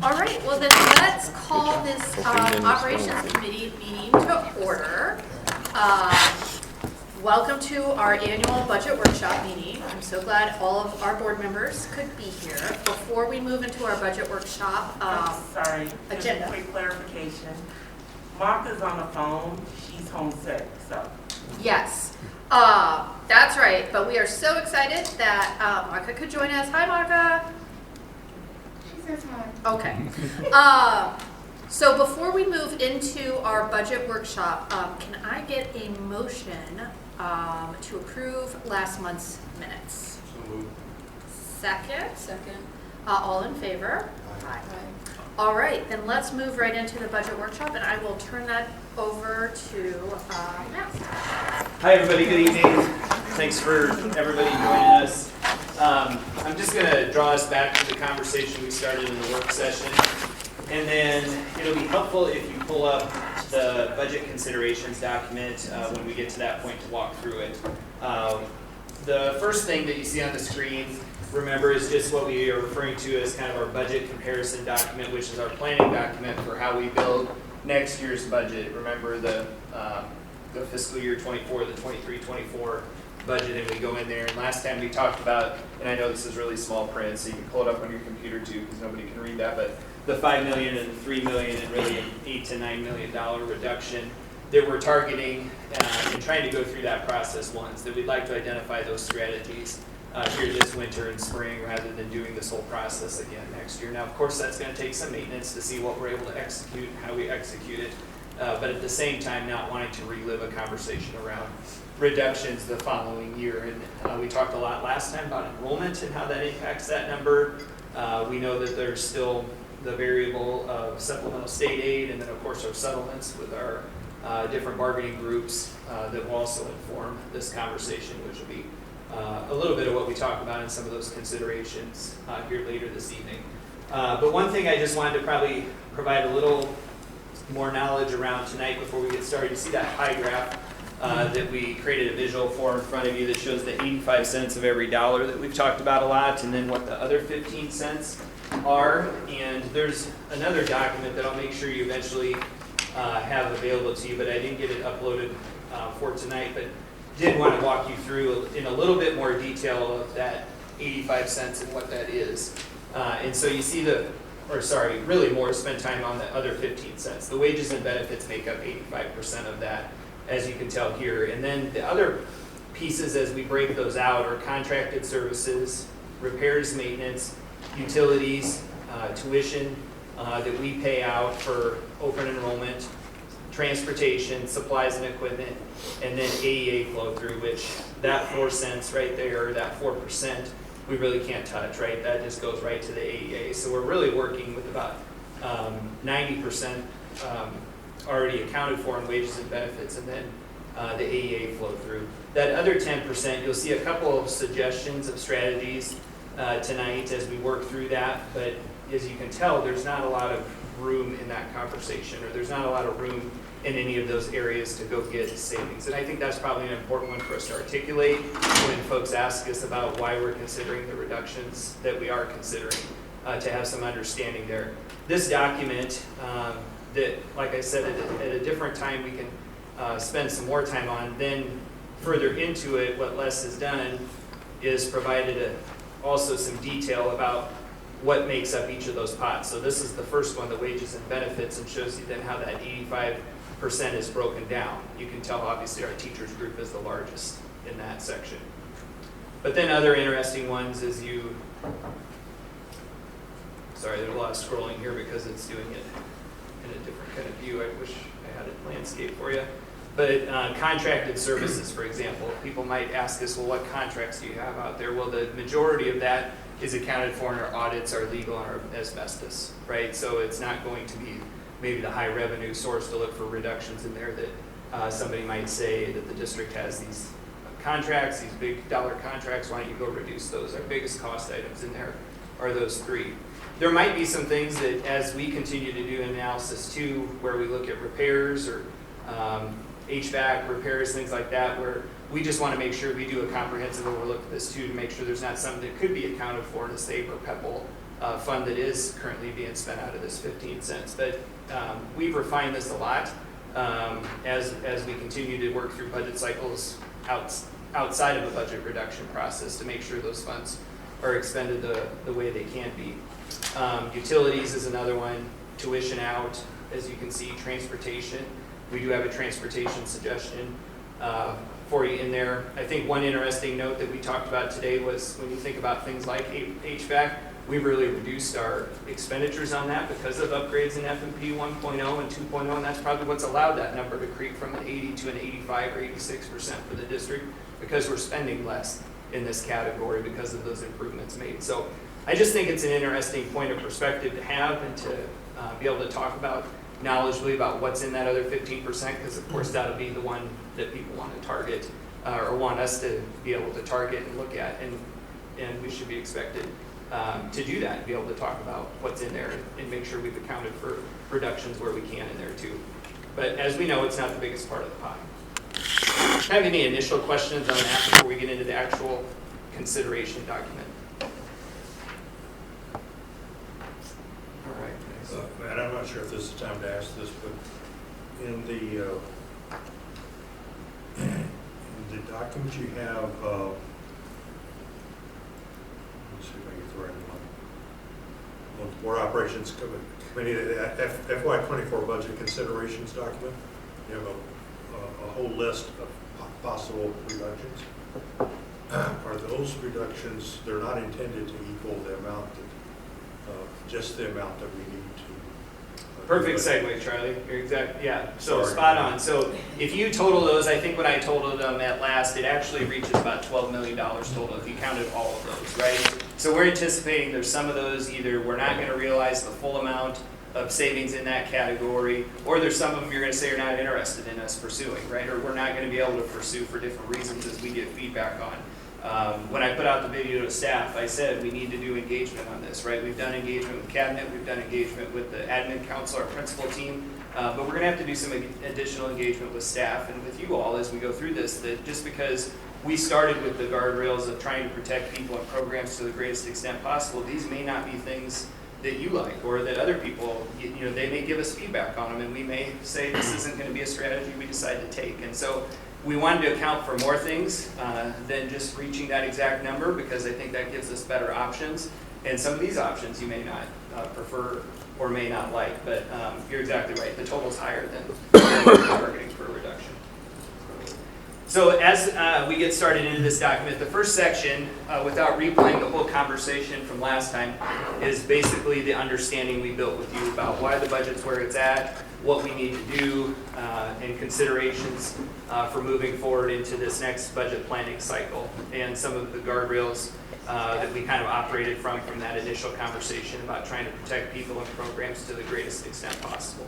All right, well then let's call this Operations Committee meeting to order. Welcome to our annual budget workshop meeting. I'm so glad all of our board members could be here. Before we move into our budget workshop Sorry, just agenda. a quick clarification. Martha's on the phone, she's homesick, so. Yes, that's right, but we are so excited that Martha could join us. Hi, Martha. She says hi. Okay. So before we move into our budget workshop, can I get a motion to approve last month's minutes? So moved. Second? Second. All in favor? Aye. All right, then let's move right into the budget workshop, and I will turn that over to Matt. Hi, everybody. Good evening. Thanks for everybody joining us. I'm just going to draw us back to the conversation we started in the work session. And then it'll be helpful if you pull up the budget considerations document when we get to that point to walk through it. The first thing that you see on the screen, remember, is just what we are referring to as kind of our budget comparison document, which is our planning document for how we build next year's budget. Remember the fiscal year 24, the 23-24 budget, and we go in there. And last time we talked about, and I know this is really small print, so you can pull it up on your computer too, because nobody can read that, but the $5 million and the $3 million and really an $8 to $9 million reduction that we're targeting and trying to go through that process once, that we'd like to identify those strategies here this winter and spring rather than doing this whole process again next year. Now, of course, that's going to take some maintenance to see what we're able to execute and how we execute it, but at the same time not wanting to relive a conversation around reductions the following year. And we talked a lot last time about enrollment and how that impacts that number. We know that there's still the variable of supplemental state aid, and then of course our settlements with our different bargaining groups that will also inform this conversation, which will be a little bit of what we talk about in some of those considerations here later this evening. But one thing I just wanted to probably provide a little more knowledge around tonight before we get started. You see that pie graph that we created a visual for in front of you that shows the 85 cents of every dollar that we've talked about a lot, and then what the other 15 cents are. And there's another document that I'll make sure you eventually have available to you, but I didn't get it uploaded for tonight, but did want to walk you through in a little bit more detail of that 85 cents and what that is. And so you see really more spend time on the other 15 cents. The wages and benefits make up 85% of that, as you can tell here. And then the other pieces as we break those out are contracted services, repairs, maintenance, utilities, tuition that we pay out for open enrollment, transportation, supplies and equipment, and then AEA flow through, which that 4 cents right there, that 4%, we really can't touch, right? That just goes right to the AEA. So we're really working with about 90% already accounted for in wages and benefits, and then the AEA flow through. That other 10%, you'll see a couple of suggestions of strategies tonight as we work through that, but as you can tell, there's not a lot of room in that conversation, or there's not a lot of room in any of those areas to go get savings. And I think that's probably an important one for us to articulate when folks ask us about why we're considering the reductions that we are considering, to have some understanding there. This document that, like I said, at a different time we can spend some more time on, then further into it, what Les has done is provided also some detail about what makes up each of those pots. So this is the first one, the wages and benefits, and shows you then how that 85% is broken down. You can tell obviously our teachers group is the largest in that section. But then other interesting ones is sorry, there's a lot of scrolling here because it's doing it in a different kind of view. I wish I had a landscape for you. But contracted services, for example, people might ask us, well, what contracts do you have out there? Well, the majority of that is accounted for in our audits, our legal, and our asbestos, right? So it's not going to be maybe the high revenue source to look for reductions in there that somebody might say that the district has these contracts, these big dollar contracts, why don't you go reduce those? Our biggest cost items in there are those three. There might be some things that as we continue to do analysis too, where we look at repairs or HVAC repairs, things like that, where we just want to make sure we do a comprehensive overlook at this too, to make sure there's not something that could be accounted for in a SAVE or PEPL fund that is currently being spent out of this 15 cents. But we've refined this a lot as we continue to work through budget cycles outside of a budget reduction process to make sure those funds are expended the way they can be. Utilities is another one, tuition out, as you can see, transportation. We do have a transportation suggestion for you in there. I think one interesting note that we talked about today was when you think about things like HVAC, we've really reduced our expenditures on that because of upgrades in F&P 1.0 and 2.0, and that's probably what's allowed that number to creep from an 80 to an 85 or 86% for the district, because we're spending less in this category because of those improvements made. So I just think it's an interesting point of perspective to have and to be able to talk about knowledgeably about what's in that other 15%, because of course that'll be the one that people want to target or want us to be able to target and look at, and we should be expected to do that, be able to talk about what's in there and make sure we've accounted for reductions where we can in there too. But as we know, it's not the biggest part of the pie. Have any initial questions on that before we get into the actual consideration document? All right. Matt, I'm not sure if this is the time to ask this, but in the document you have, let's see if I can get the right one. The Board Operations Committee, FY24 budget considerations document, you have a whole list of possible reductions. Are those reductions, they're not intended to equal the amount that, just the amount that we need to. Perfect segue, Charlie. You're exact. Yeah. So Sorry. spot on. So if you total those, I think when I totaled them at last, it actually reaches about $12 million total if you counted all of those, right? So we're anticipating there's some of those either we're not going to realize the full amount of savings in that category, or there's some of them you're going to say you're not interested in us pursuing, right? Or we're not going to be able to pursue for different reasons as we get feedback on. When I put out the video to staff, I said we need to do engagement on this, right? We've done engagement with cabinet, we've done engagement with the admin council, our principal team, but we're going to have to do some additional engagement with staff and with you all as we go through this, that just because we started with the guardrails of trying to protect people and programs to the greatest extent possible, these may not be things that you like or that other people, they may give us feedback on them, and we may say this isn't going to be a strategy we decide to take. And so we wanted to account for more things than just reaching that exact number, because I think that gives us better options. And some of these options you may not prefer or may not like, but you're exactly right. The total's higher than we're targeting for a reduction. So as we get started into this document, the first section, without replaying the whole conversation from last time, is basically the understanding we built with you about why the budget's where it's at, what we need to do, and considerations for moving forward into this next budget planning cycle, and some of the guardrails that we kind of operated from that initial conversation about trying to protect people and programs to the greatest extent possible.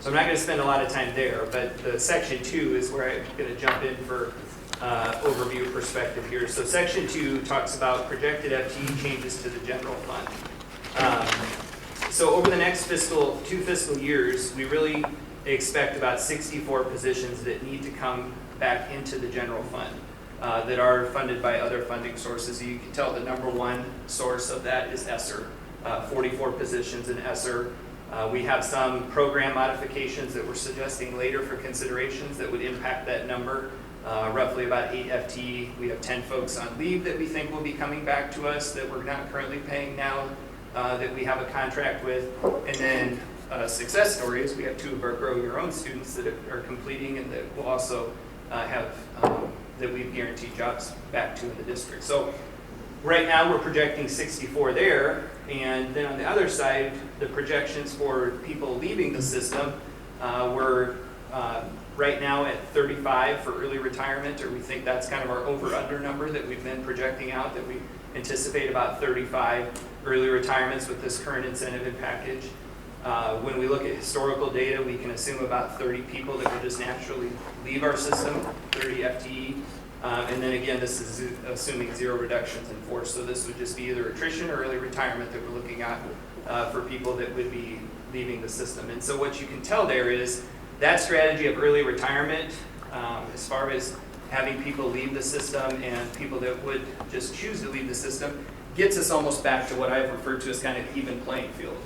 So I'm not going to spend a lot of time there, but the section 2 is where I'm going to jump in for overview perspective here. So section 2 talks about projected FTE changes to the general fund. So over the next two fiscal years, we really expect about 64 positions that need to come back into the general fund that are funded by other funding sources. You can tell the number one source of that is ESSER, 44 positions in ESSER. We have some program modifications that we're suggesting later for considerations that would impact that number, roughly about 8 FTE. We have 10 folks on leave that we think will be coming back to us that we're not currently paying now, that we have a contract with. And then success stories, we have 2 of our Grow Your Own students that are completing and that will also have, that we've guaranteed jobs back to in the district. So right now we're projecting 64 there, and then on the other side, the projections for people leaving the system, we're right now at 35 for early retirement, or we think that's kind of our over-under number that we've been projecting out, that we anticipate about 35 early retirements with this current incentive and package. When we look at historical data, we can assume about 30 people that will just naturally leave our system, 30 FTE. And then again, this is assuming 0 reductions in force. So this would just be either attrition or early retirement that we're looking at for people that would be leaving the system. And so what you can tell there is that strategy of early retirement, as far as having people leave the system and people that would just choose to leave the system, gets us almost back to what I've referred to as kind of even playing field.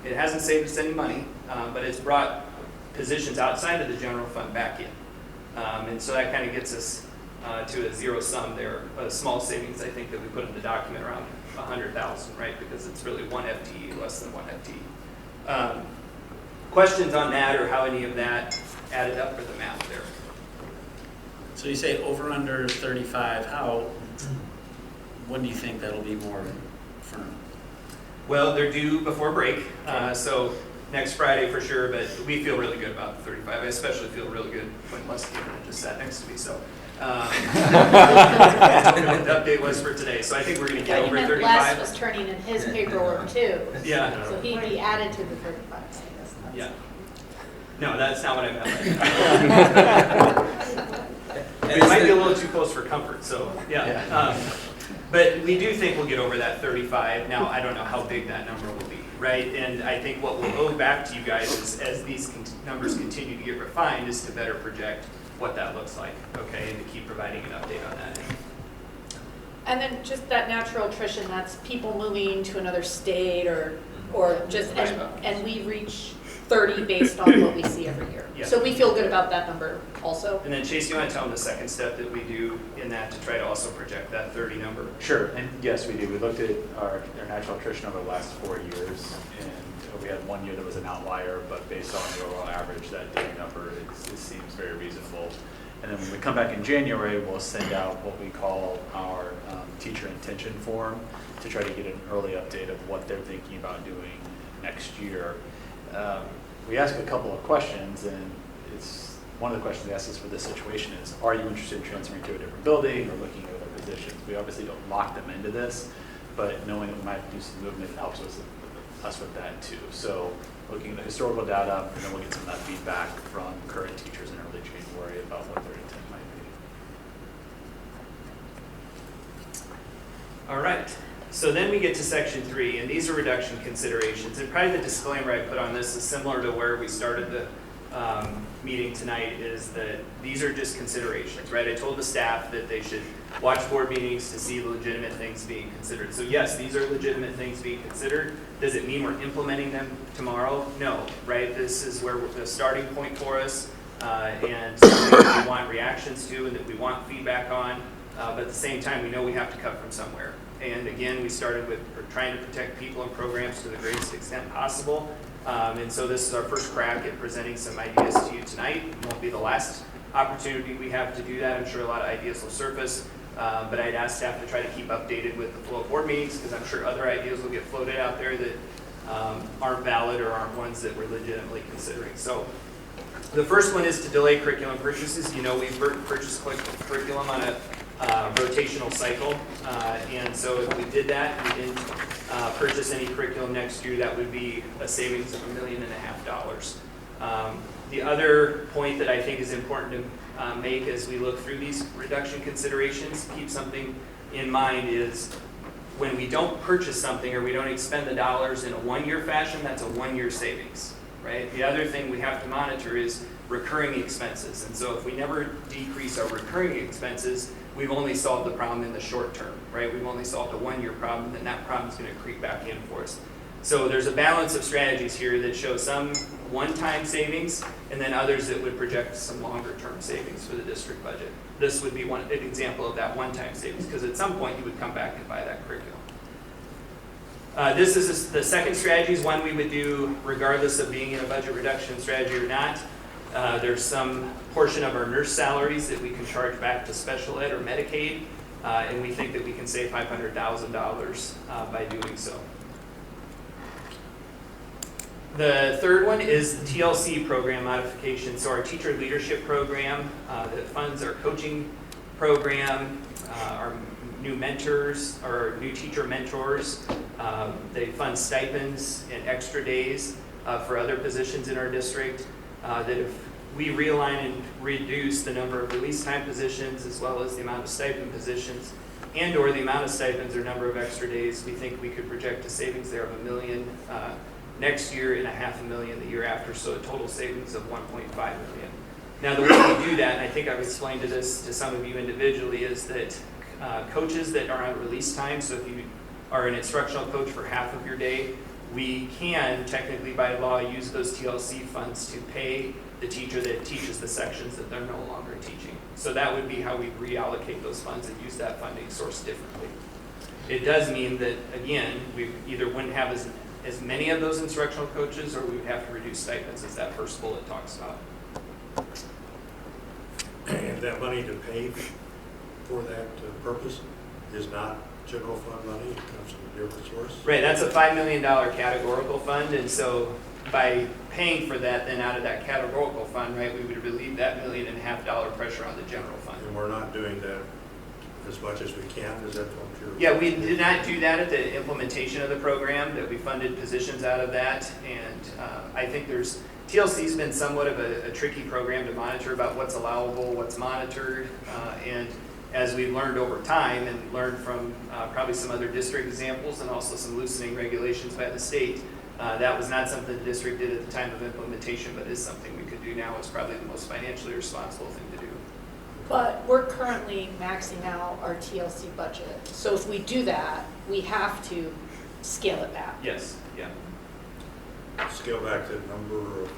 It hasn't saved us any money, but it's brought positions outside of the general fund back in. And so that kind of gets us to a zero sum there, a small savings, I think, that we put in the document around 100,000, right? Because it's really one FTE, less than one FTE. Questions on that or how any of that added up for the math there? So you say over under 35, when do you think that'll be more firm? Well, they're due before break, so next Friday for sure, but we feel really good about the 35. I especially feel really good when Les came in and just sat next to me, so. That's what the update was for today, so I think we're gonna get over 35. Les was turning in his paperwork too. Yeah. So he'd be added to the 35, I guess. Yeah. No, that's not what I meant. It might be a little too close for comfort, so yeah. But we do think we'll get over that 35. Now, I don't know how big that number will be, right? And I think what we'll owe back to you guys is, as these numbers continue to get refined, is to better project what that looks like, okay, and to keep providing an update on that. And then just that natural attrition, that's people moving to another state or just, and we reach 30 based on what we see every year. Yeah. So we feel good about that number also. And then Chase, you want to tell them the second step that we do in that to try to also project that 30 number? Sure, and yes, we do. We looked at our natural attrition over the last 4 years, and we had 1 year that was an outlier, but based on the overall average, that daily number, it seems very reasonable. And then when we come back in January, we'll send out what we call our teacher intention form to try to get an early update of what they're thinking about doing next year. We ask a couple of questions, and it's one of the questions they ask us for this situation is, are you interested in transferring to a different building or looking at other positions? We obviously don't lock them into this, but knowing that we might do some movement helps us with that too. So looking at the historical data, and then we'll get some of that feedback from current teachers in early January about what their intent might be. All right. So then we get to section 3, and these are reduction considerations. And probably the disclaimer I put on this is similar to where we started the meeting tonight, is that these are just considerations, right? I told the staff that they should watch board meetings to see legitimate things being considered. So yes, these are legitimate things being considered. Does it mean we're implementing them tomorrow? No, right? This is where the starting point for us, and something that we want reactions to and that we want feedback on. But at the same time, we know we have to cut from somewhere. And again, we started with trying to protect people and programs to the greatest extent possible. And so this is our first crack at presenting some ideas to you tonight. It won't be the last opportunity we have to do that. I'm sure a lot of ideas will surface. But I'd ask staff to try to keep updated with the flow of board meetings, because I'm sure other ideas will get floated out there that aren't valid or aren't ones that we're legitimately considering. So the first one is to delay curriculum purchases. You know, we've purchased curriculum on a rotational cycle, and so if we did that and we didn't purchase any curriculum next year, that would be a savings of $1.5 million. The other point that I think is important to make as we look through these reduction considerations, keep something in mind, is when we don't purchase something or we don't expend the dollars in a one-year fashion, that's a one-year savings, right? The other thing we have to monitor is recurring expenses. And so if we never decrease our recurring expenses, we've only solved the problem in the short term, right? We've only solved a one-year problem, and that problem is going to creep back in for us. So there's a balance of strategies here that show some one-time savings, and then others that would project some longer-term savings for the district budget. This would be an example of that one-time savings, because at some point you would come back and buy that curriculum. This is the second strategy, is one we would do regardless of being in a budget reduction strategy or not. There's some portion of our nurse salaries that we can charge back to special ed or Medicaid, and we think that we can save $500,000 by doing so. The third one is the TLC Program Modification. So our teacher leadership program that funds our coaching program, our new mentors, or new teacher mentors. They fund stipends and extra days for other positions in our district. That if we realign and reduce the number of release time positions as well as the amount of stipend positions and or the amount of stipends or number of extra days, we think we could project a savings there of $1 million next year and $500,000 the year after, so a total savings of $1.5 million. Now the way we do that, and I think I've explained this to some of you individually, is that coaches that are on release time, so if you are an instructional coach for half of your day, we can technically by law use those TLC funds to pay the teacher that teaches the sections that they're no longer teaching. So that would be how we reallocate those funds and use that funding source differently. It does mean that, again, we either wouldn't have as many of those instructional coaches, or we would have to reduce stipends, as that first bullet talks about. And that money to pay for that purpose is not general fund money, it comes from a different source? Right, that's a $5 million categorical fund, and so by paying for that, then out of that categorical fund, right, we would relieve that $1.5 million pressure on the general fund. And we're not doing that as much as we can, is that what you're? Yeah, we did not do that at the implementation of the program, that we funded positions out of that, and I think TLC's been somewhat of a tricky program to monitor about what's allowable, what's monitored, and as we've learned over time and learned from probably some other district examples and also some loosening regulations by the state, that was not something the district did at the time of implementation, but is something we could do now. It's probably the most financially responsible thing to do. But we're currently maxing out our TLC budget. So if we do that, we have to scale it back. Yes, yeah. Scale back the number of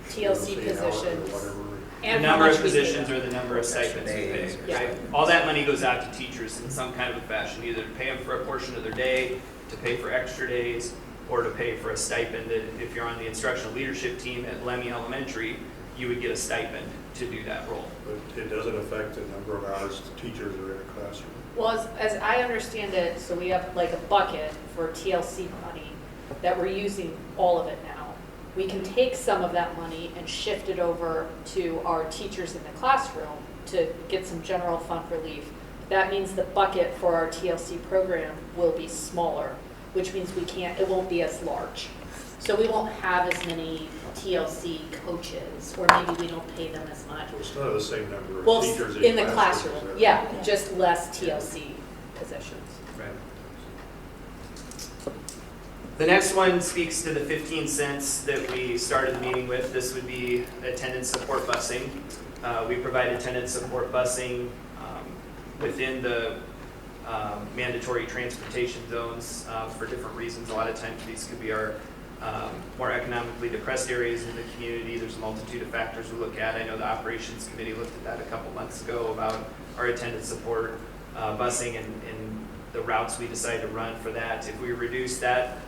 TLC hours or positions. whatever. The And how number much of we pay positions them. or the number of stipends we pay. Yeah. Right? All that money goes out to teachers in some kind of a fashion, either to pay them for a portion of their day, to pay for extra days, or to pay for a stipend. That if you're on the instructional leadership team at Lemmy Elementary, you would get a stipend to do that role. But it doesn't affect the number of hours the teachers are in a classroom. Well, as I understand it, so we have like a bucket for TLC money that we're using all of it now. We can take some of that money and shift it over to our teachers in the classroom to get some general fund relief. That means the bucket for our TLC program will be smaller, which means it won't be as large. So we won't have as many TLC coaches, or maybe we don't pay them as much. So it's not the same number of Well, teachers in the classrooms, classroom, is that yeah, right? just less TLC positions. Right. The next one speaks to the 15 cents that we started the meeting with. This would be attendance support busing. We provide attendance support busing within the mandatory transportation zones for different reasons. A lot of times these could be our more economically depressed areas in the community. There's a multitude of factors we look at. I know the operations committee looked at that a couple months ago about our attendance support busing and the routes we decide to run for that. If we reduce that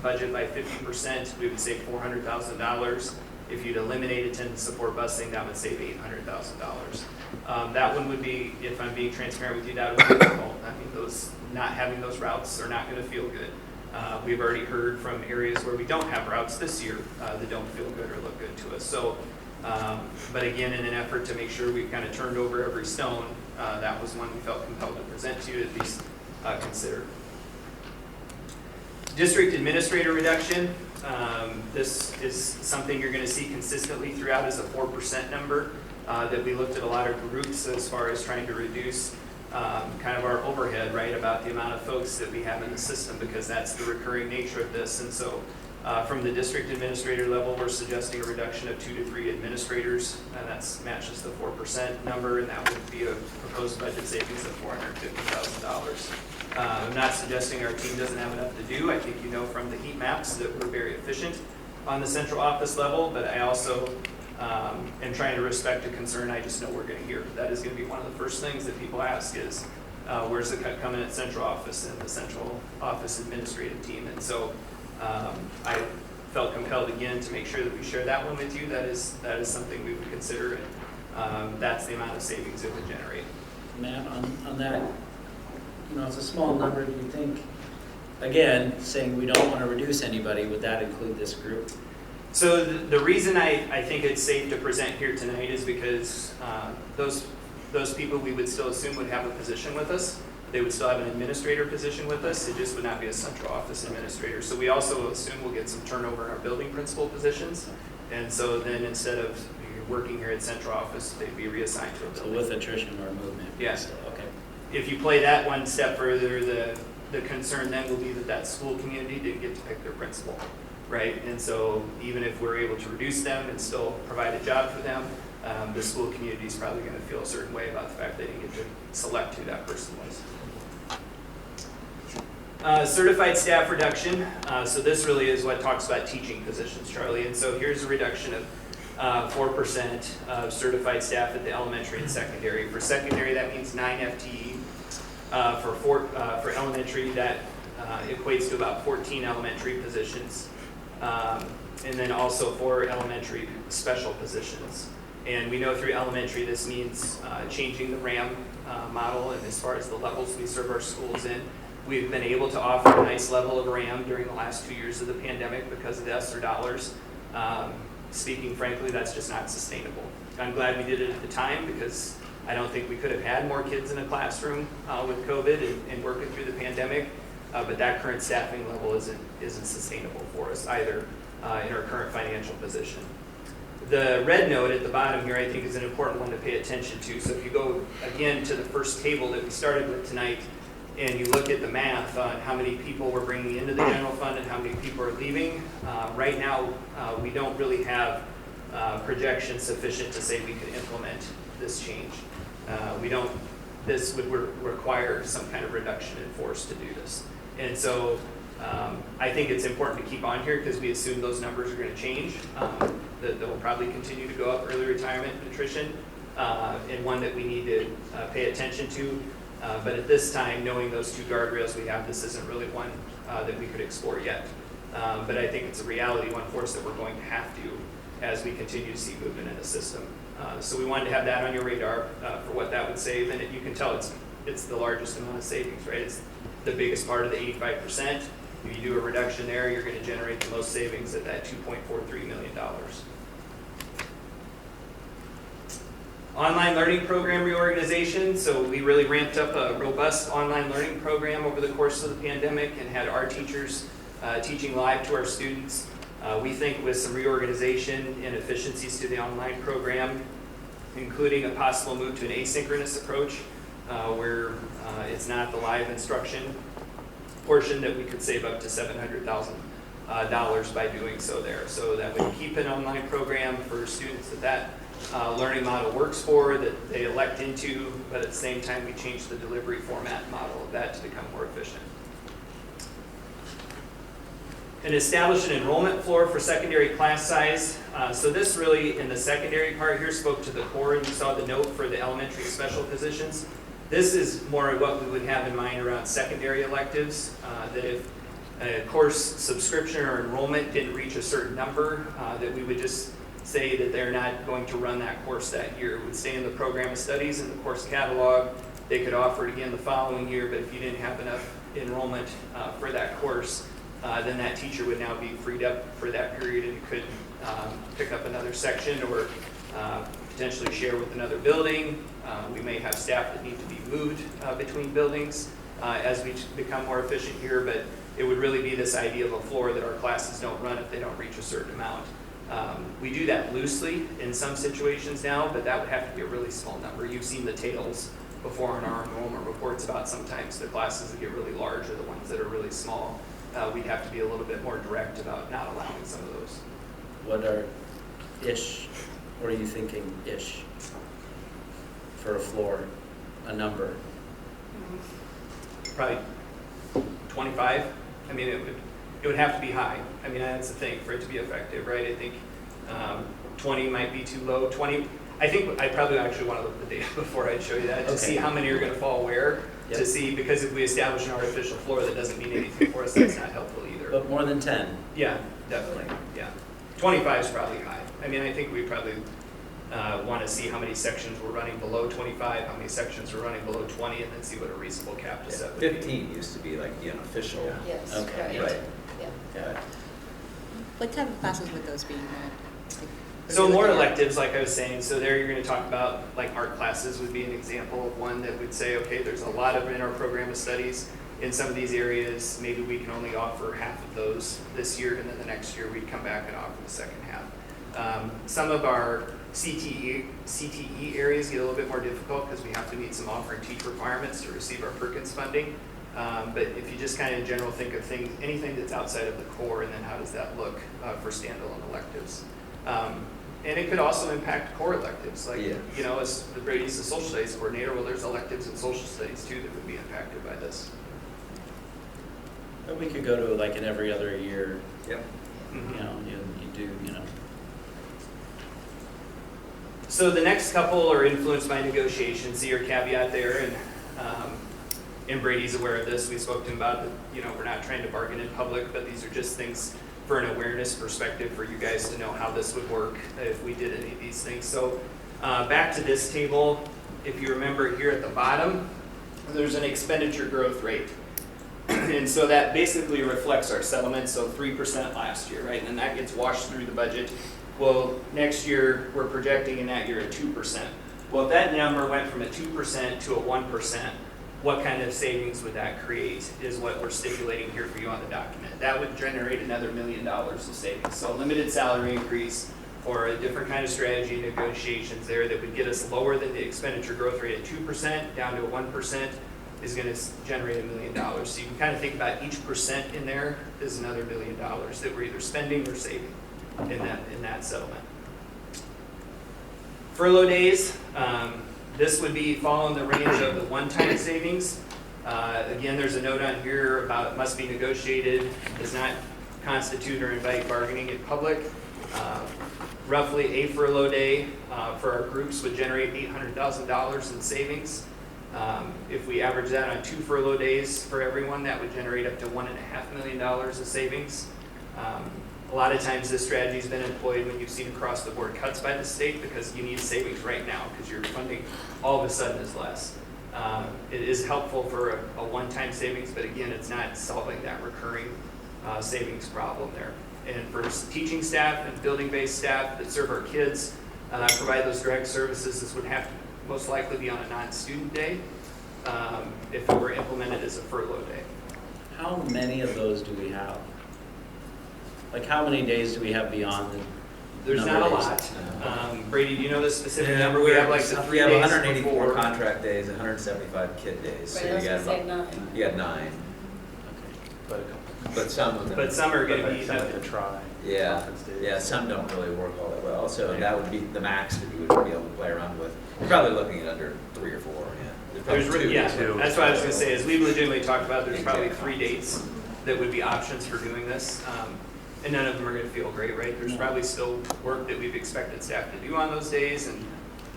budget by 50%, we would save $400,000. If you'd eliminate attendance support busing, that would save $800,000. That one would be, if I'm being transparent with you, that would be difficult. I mean, not having those routes are not going to feel good. We've already heard from areas where we don't have routes this year that don't feel good or look good to us. So, but again, in an effort to make sure we've kind of turned over every stone, that was one we felt compelled to present to you, at least consider. District administrator reduction. This is something you're going to see consistently throughout as a 4% number that we looked at a lot of groups as far as trying to reduce kind of our overhead, right, about the amount of folks that we have in the system, because that's the recurring nature of this. And so from the district administrator level, we're suggesting a reduction of 2 to 3 administrators, and that matches the 4% number, and that would be a proposed budget savings of $450,000. I'm not suggesting our team doesn't have enough to do. I think you know from the heat maps that we're very efficient on the central office level, but I also am trying to respect a concern I just know we're going to hear. That is going to be one of the first things that people ask is, where's the cut coming at central office and the central office administrative team? And so I felt compelled again to make sure that we share that one with you. That is something we would consider, and that's the amount of savings it would generate. Matt, on that, it's a small number. Do you think, again, saying we don't want to reduce anybody, would that include this group? So the reason I think it's safe to present here tonight is because those people we would still assume would have a position with us. They would still have an administrator position with us. It just would not be a central office administrator. So we also assume we'll get some turnover in our building principal positions. And so then instead of working here at central office, they'd be reassigned to a So building. with attrition or movement? Yes. Okay. If you play that one step further, the concern then will be that school community didn't get to pick their principal, right? And so even if we're able to reduce them and still provide a job for them, the school community is probably going to feel a certain way about the fact they didn't get to select who that person was. Certified staff reduction. So this really is what talks about teaching positions, Charlie. And so here's a reduction of 4% of certified staff at the elementary and secondary. For secondary, that means 9 FTE. For elementary, that equates to about 14 elementary positions. And then also 4 elementary special positions. And we know through elementary, this means changing the RAM model, and as far as the levels we serve our schools in. We've been able to offer a nice level of RAM during the last 2 years of the pandemic because of the ESSER dollars. Speaking frankly, that's just not sustainable. I'm glad we did it at the time because I don't think we could have had more kids in a classroom with COVID and working through the pandemic, but that current staffing level isn't sustainable for us either in our current financial position. The red note at the bottom here I think is an important one to pay attention to. So if you go again to the first table that we started with tonight, and you look at the math on how many people we're bringing into the general fund and how many people are leaving, right now we don't really have projections sufficient to say we could implement this change. This would require some kind of reduction in force to do this. And so I think it's important to keep on here because we assume those numbers are going to change. That will probably continue to go up, early retirement and attrition, and one that we need to pay attention to. But at this time, knowing those 2 guardrails we have, this isn't really one that we could explore yet. But I think it's a reality, one force that we're going to have to as we continue to see movement in the system. So we wanted to have that on your radar for what that would save. And you can tell it's the largest amount of savings, right? It's the biggest part of the 85%. If you do a reduction there, you're going to generate the most savings at that $2.43 million. Online learning program reorganization. So we really ramped up a robust online learning program over the course of the pandemic and had our teachers teaching live to our students. We think with some reorganization and efficiencies to the online program, including a possible move to an asynchronous approach where it's not the live instruction portion, that we could save up to $700,000 by doing so there. So that would keep an online program for students that learning model works for, that they elect into, but at the same time we change the delivery format model of that to become more efficient. And establish an enrollment floor for secondary class size. So this really, in the secondary part here, spoke to the core, and you saw the note for the elementary special positions. This is more what we would have in mind around secondary electives, that if a course subscription or enrollment didn't reach a certain number, that we would just say that they're not going to run that course that year. It would stay in the program of studies in the course catalog. They could offer it again the following year, but if you didn't have enough enrollment for that course, then that teacher would now be freed up for that period and could pick up another section or potentially share with another building. We may have staff that need to be moved between buildings as we become more efficient here, but it would really be this idea of a floor that our classes don't run if they don't reach a certain amount. We do that loosely in some situations now, but that would have to be a really small number. You've seen the tails before in our enrollment reports about sometimes the classes that get really large are the ones that are really small. We'd have to be a little bit more direct about not allowing some of those. What are you thinking ish for a floor, a number? Probably 25. I mean, it would have to be high. I mean, that's the thing for it to be effective, right? I think 20 might be too low. 20, I think I probably actually want to look at the data before I show you that to see how many are going to fall where. Yep. To see, because if we establish an artificial floor that doesn't mean anything for us, that's not helpful either. But more than 10? Yeah, definitely, yeah. 25 is probably high. I mean, I think we probably want to see how many sections we're running below 25, how many sections we're running below 20, and then see what a reasonable cap to set would be. 15 used to be like the unofficial. Yeah. Yes, Okay, right. right. Yeah. Yeah. What type of classes would those be? So more electives, like I was saying, so there you're going to talk about, like art classes would be an example of one that would say, okay, there's a lot of in our program of studies. In some of these areas, maybe we can only offer half of those this year, and then the next year we'd come back and offer the second half. Some of our CTE areas get a little bit more difficult because we have to meet some offer and teach requirements to receive our Perkins funding. But if you just kind of in general think of things, anything that's outside of the core, and then how does that look for standalone electives? And it could also impact core electives, like, you know, as Brady's the social studies coordinator, well, there's electives in social studies too that would be impacted by this. But we could go to like an every other year, Yep. you know, you do, you know. So the next couple are influenced by negotiations, see your caveat there, and Brady's aware of this, we spoke to him about it, you know, we're not trying to bargain in public, but these are just things for an awareness perspective for you guys to know how this would work if we did any of these things. So back to this table, if you remember here at the bottom, there's an expenditure growth rate. And so that basically reflects our settlement, so 3% last year, right? And then that gets washed through the budget. Well, next year, we're projecting in that year a 2%. Well, if that number went from a 2% to a 1%, what kind of savings would that create is what we're stipulating here for you on the document. That would generate another $1 million of savings. So a limited salary increase or a different kind of strategy negotiations there that would get us lower than the expenditure growth rate at 2% down to a 1% is going to generate $1 million. So you can kind of think about each percent in there is another $1 million that we're either spending or saving in that settlement. Furlough days, this would be fall in the range of the one-time savings. Again, there's a note on here about must be negotiated, does not constitute or invite bargaining in public. Roughly a furlough day for our groups would generate $800,000 in savings. If we average that on 2 furlough days for everyone, that would generate up to $1.5 million of savings. A lot of times this strategy has been employed when you've seen across the board cuts by the state because you need savings right now because your funding all of a sudden is less. It is helpful for a one-time savings, but again, it's not solving that recurring savings problem there. And for teaching staff and building-based staff that serve our kids, provide those direct services, this would have to most likely be on a non-student day if it were implemented as a furlough day. How many of those do we have? Like how many days do we have beyond the There's number not a of lot. days? Brady, do you know the specific number? We have like the 3 We have days 184 before. contract days, 175 kid days. Right, So I you was got gonna say about, 9. you got 9, Okay. But a couple. but some of them. But some are going to be, Some of the try. Yeah, conference days. yeah, some don't really work all that well, so that would be the max that you would be able to play around with. You're probably looking at under 3 or 4, yeah. there's, probably two. yeah, two. that's what I was going to say, is we've legitimately talked about there's probably 3 dates that would be options for doing this. And none of them are going to feel great, right? There's probably still work that we've expected staff to do on those days, and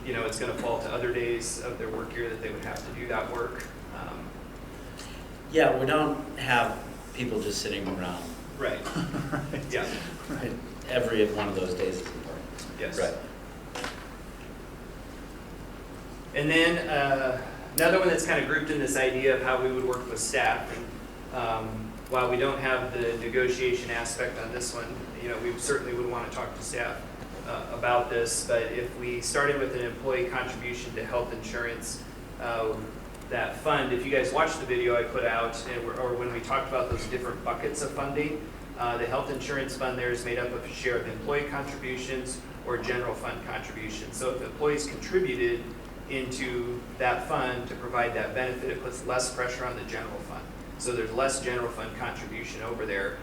you know it's going to fall to other days of their work year that they would have to do that work. Yeah, we don't have people just sitting around. Right. Yeah. Right. Every one of those days is important. Yes. Right. And then another one that's kind of grouped in this idea of how we would work with staff. And while we don't have the negotiation aspect on this one, you know, we certainly would want to talk to staff about this. But if we started with an employee contribution to health insurance, that fund, if you guys watched the video I put out, or when we talked about those different buckets of funding, the health insurance fund there is made up of a share of employee contributions or general fund contributions. So if employees contributed into that fund to provide that benefit, it puts less pressure on the general fund. So there's less general fund contribution over there.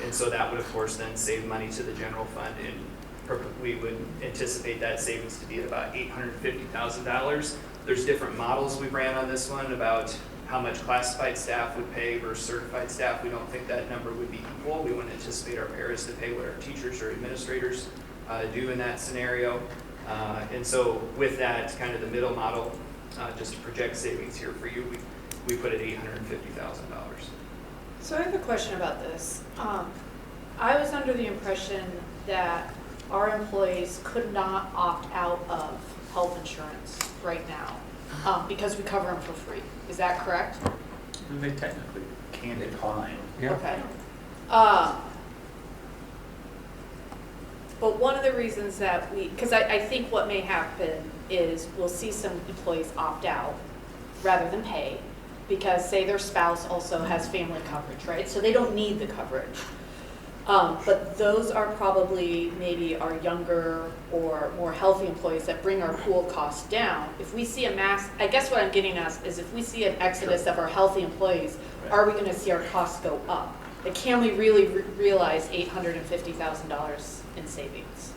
And so that would, of course, then save money to the general fund. And we would anticipate that savings to be at about $850,000. There's different models we ran on this one about how much classified staff would pay versus certified staff. We don't think that number would be equal. We wouldn't anticipate our paras to pay what our teachers or administrators do in that scenario. And so with that, kind of the middle model, just to project savings here for you, we put at $850,000. So I have a question about this. I was under the impression that our employees could not opt out of health insurance right now because we cover them for free. Is that correct? And they technically can decline. Okay. But one of the reasons that because I think what may happen is we'll see some employees opt out rather than pay because say their spouse also has family coverage, right? So they don't need the coverage. But those are probably maybe our younger or more healthy employees that bring our pool costs down. If we see a mass, I guess what I'm getting at is if we see an exodus of our healthy employees, are we going to see our costs go up? Like, can we really realize $850,000 in savings?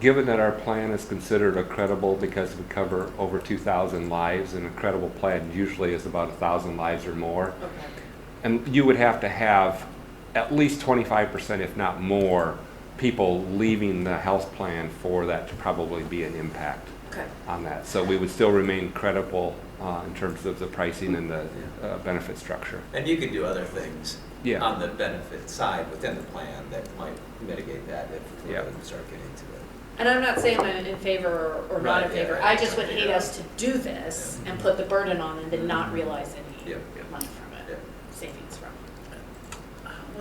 Given that our plan is considered a credible because we cover over 2,000 lives, and a credible plan usually is about 1,000 lives or more, Okay. and you would have to have at least 25%, if not more, people leaving the health plan for that to probably be an impact Okay. on that. So we would still remain credible in terms of the pricing and the benefit structure. And you could do other things Yeah. on the benefit side within the plan that might mitigate that if we Yeah. start getting to it. And I'm not saying I'm in favor or not in Right, yeah, favor, right. I just would hate us to do this and put the burden on and then not realize any Yep. money from it, Yep. savings from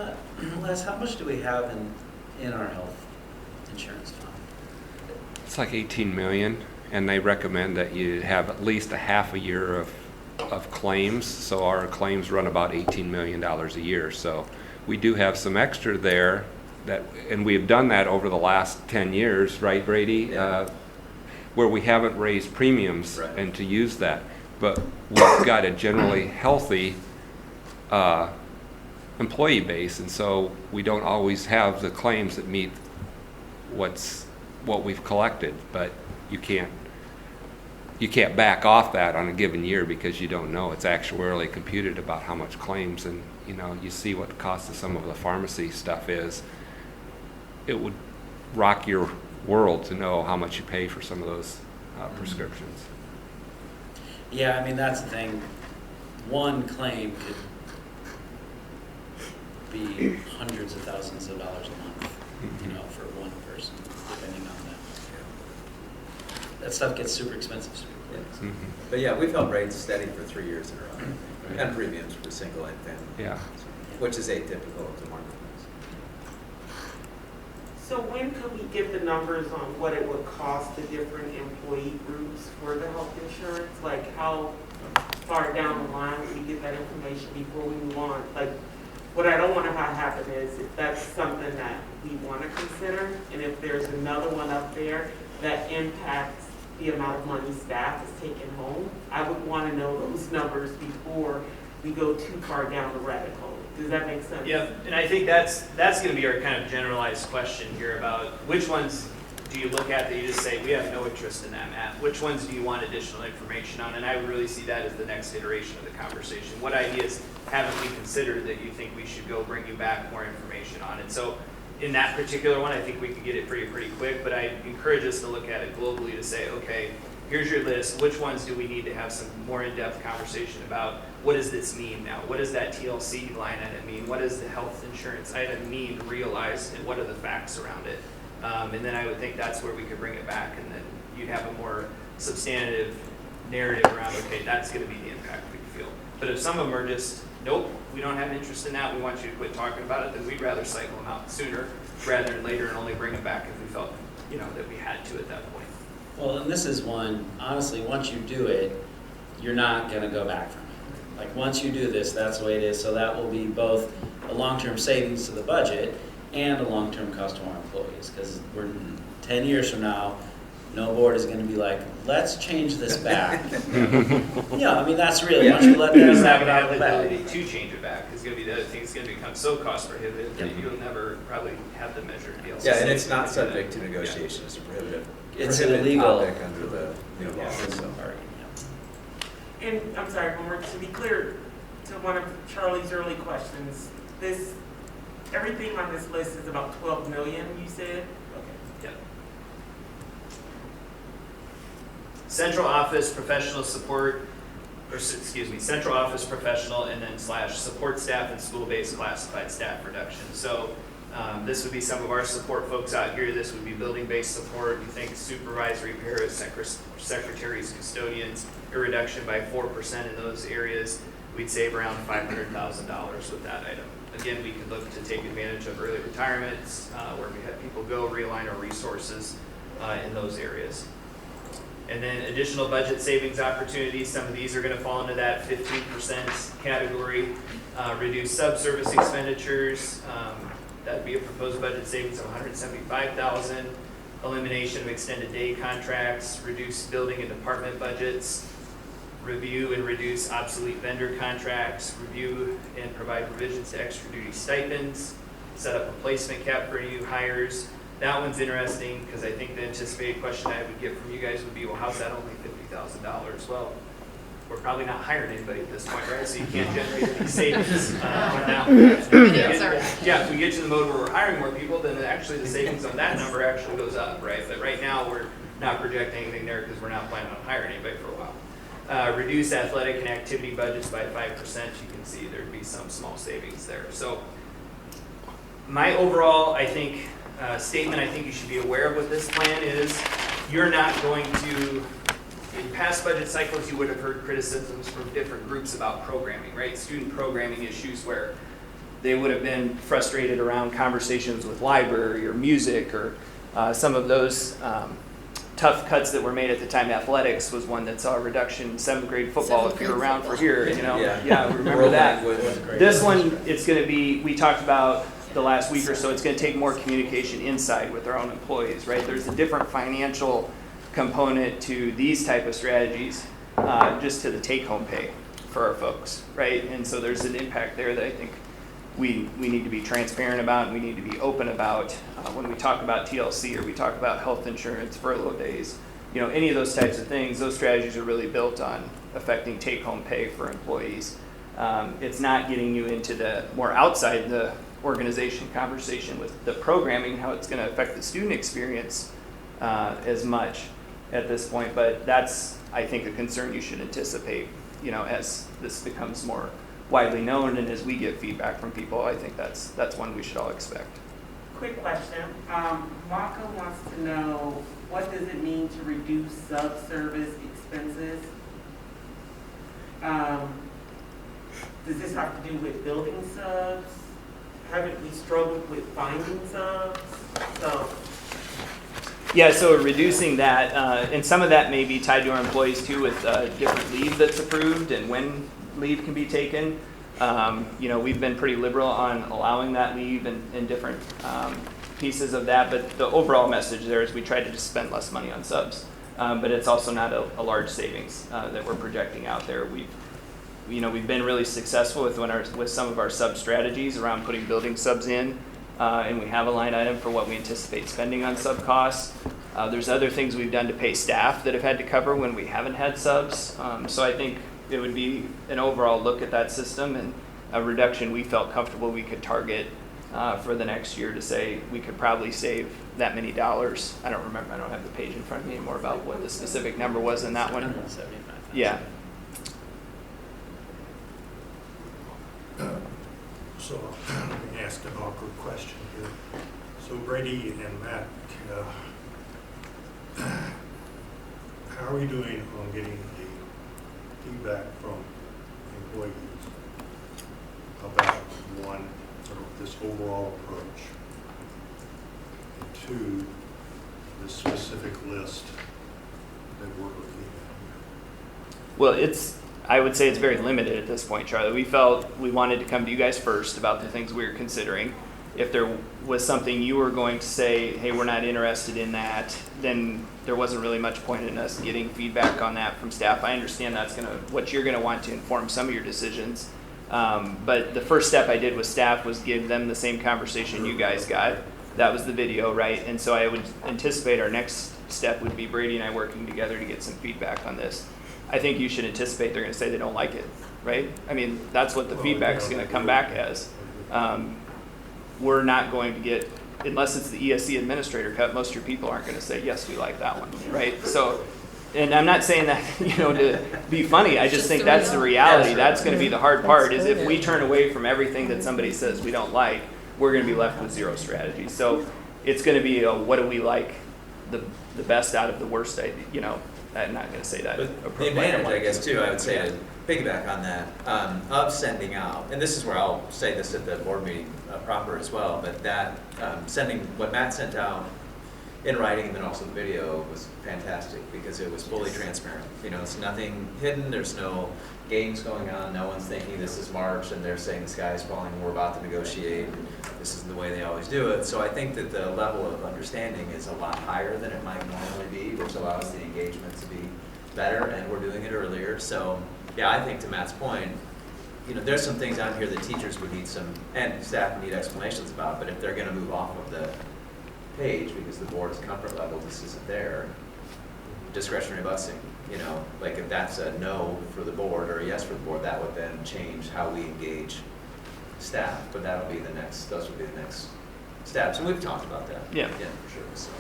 it. Les, how much do we have in our health insurance fund? It's like 18 million, and they recommend that you have at least a half a year of claims. So our claims run about $18 million a year. So we do have some extra there that, and we've done that over the last 10 years, right, Brady? Yeah. Where we haven't raised premiums Right. and to use that. But we've got a generally healthy employee base, and so we don't always have the claims that meet what we've collected, but you can't back off that on a given year because you don't know. It's actuarially computed about how much claims, and you see what the cost of some of the pharmacy stuff is. It would rock your world to know how much you pay for some of those prescriptions. Yeah, I mean, that's the thing. One claim could be hundreds of thousands of dollars a month, for one person, depending on that. That stuff gets super expensive super quick. Yes. Mhm. But yeah, we've held rates steady for 3 years in a row, and premiums for single and family. Yeah. Which is atypical of the marketplace. So when could we get the numbers on what it would cost the different employee groups for the health insurance? Like how far down the line would we get that information before we move on? Like what I don't want to have happen is if that's something that we want to consider, and if there's another one up there that impacts the amount of money staff is taking home, I would want to know those numbers before we go too far down the rabbit hole. Does that make sense? Yeah, and I think that's going to be our kind of generalized question here about which ones do you look at that you just say, we have no interest in that, Matt? Which ones do you want additional information on? And I would really see that as the next iteration of the conversation. What ideas haven't we considered that you think we should go bring you back more information on? And so in that particular one, I think we could get it pretty quick, but I encourage us to look at it globally to say, okay, here's your list. Which ones do we need to have some more in-depth conversation about? What does this mean now? What does that TLC line item mean? What does the health insurance item mean realized, and what are the facts around it? And then I would think that's where we could bring it back, and then you'd have a more substantive narrative around, okay, that's going to be the impact we feel. But if some of them are just, nope, we don't have interest in that, we want you to quit talking about it, then we'd rather cycle them out sooner rather than later and only bring it back if we felt, that we had to at that point. Well, and this is one, honestly, once you do it, you're not going to go back from it. Like, once you do this, that's the way it is. So that will be both a long-term savings to the budget and a long-term cost to our employees. Because we're 10 years from now, no board is going to be like, let's change this back. Yeah, I mean, that's really, once you let them Just have having it out of the the ability bag. to change it back is going to be the other thing. It's going to become so cost prohibitive that you'll never probably have the measure to be able to. Yeah, and it's not subject to negotiation, it's a prohibitive. It's an prohibited illegal. topic under the new law, so. And I'm sorry, one more, to be clear, to one of Charlie's early questions, everything on this list is about 12 million, you said? Okay. Yep. Central office professional support, central office professional and then / support staff and school-based classified staff reduction. So this would be some of our support folks out here. This would be building-based support. You think supervisory, paras, secretaries, custodians, a reduction by 4% in those areas. We'd save around $500,000 with that item. Again, we could look to take advantage of early retirements, where we have people go, realign our resources in those areas. And then additional budget savings opportunities. Some of these are going to fall into that 15% category. Reduce subservice expenditures. That'd be a proposed budget savings of $175,000. Elimination of extended day contracts. Reduce building and department budgets. Review and reduce obsolete vendor contracts. Review and provide revisions to extra duty stipends. Set up a placement cap for new hires. That one's interesting because I think the anticipated question I would get from you guys would be, well, how's that only $50,000? Well, we're probably not hiring anybody at this point, right? So you can't generate any savings on that. Yeah, if we get to the mode where we're hiring more people, then actually the savings on that number actually goes up, right? But right now, we're not projecting anything there because we're not planning on hiring anybody for a while. Reduce athletic and activity budgets by 5%. You can see there'd be some small savings there. So my overall, I think, statement I think you should be aware of what this plan is. You're not going to, in past budget cycles, you would have heard criticisms from different groups about programming, right? Student programming issues where they would have been frustrated around conversations with library or music or some of those tough cuts that were made at the time. Athletics was one that saw a reduction in 7th grade football. If you're around for here, you know, yeah, remember that. This one, it's going to be, we talked about the last week or so, it's going to take more communication inside with our own employees, right? There's a different financial component to these type of strategies, just to the take-home pay for our folks, right? And so there's an impact there that I think we need to be transparent about, and we need to be open about when we talk about TLC or we talk about health insurance, furlough days, you know, any of those types of things. Those strategies are really built on affecting take-home pay for employees. It's not getting you into the more outside the organization conversation with the programming, how it's going to affect the student experience as much at this point. But that's, I think, a concern you should anticipate, you know, as this becomes more widely known and as we get feedback from people. I think that's one we should all expect. Quick question. Maka wants to know, what does it mean to reduce sub-service expenses? Does this have to do with building subs? Haven't we struggled with finding subs? Yeah, so reducing that, and some of that may be tied to our employees too, with different leave that's approved and when leave can be taken. You know, we've been pretty liberal on allowing that leave and different pieces of that, but the overall message there is we try to just spend less money on subs, but it's also not a large savings that we're projecting out there. We've been really successful with some of our sub strategies around putting building subs in, and we have a line item for what we anticipate spending on sub costs. There's other things we've done to pay staff that have had to cover when we haven't had subs. So I think it would be an overall look at that system and a reduction we felt comfortable we could target for the next year to say we could probably save that many dollars. I don't remember, I don't have the page in front of me anymore about what the specific number was in that one. 75. Yeah. So let me ask an awkward question here. So Brady and Matt, how are we doing on getting the feedback from employees about, one, sort of this overall approach, and two, the specific list that we're looking at? Well, I would say it's very limited at this point, Charlie. We felt we wanted to come to you guys first about the things we were considering. If there was something you were going to say, hey, we're not interested in that, then there wasn't really much point in us getting feedback on that from staff. I understand that's what you're gonna want to inform some of your decisions. But the first step I did with staff was give them the same conversation you guys got. That was the video, right? And so I would anticipate our next step would be Brady and I working together to get some feedback on this. I think you should anticipate they're going to say they don't like it, right? I mean, that's what the feedback's going to come back as. We're not going to get, unless it's the ESC administrator cut, most of your people aren't going to say, yes, we like that one, right? So, and I'm not saying that, to be funny. I just think that's the reality. That's going to be the hard part, is if we turn away from everything that somebody says we don't like, we're going to be left with zero strategy. So it's going to be what do we like the best out of the worst, I'm not going to say that. But the advantage, I guess, too, I would say, to piggyback on that, of sending out, and this is where I'll say this at the board meeting proper as well, but that sending what Matt sent out in writing and then also the video was fantastic because it was fully transparent. It's nothing hidden. There's no games going on. No one's thinking this is March and they're saying the sky is falling and we're about to negotiate. This is the way they always do it. So I think that the level of understanding is a lot higher than it might normally be, which allows the engagement to be better, and we're doing it earlier. So yeah, I think to Matt's point, there's some things on here that teachers would need and staff need explanations about, but if they're going to move off of the page because the board's comfort level just isn't there, discretionary busing. You know, like if that's a no for the board or a yes for the board, that would then change how we engage staff. But that'll be those would be the next steps, and we've talked about that. Yeah. Yeah, for sure. So.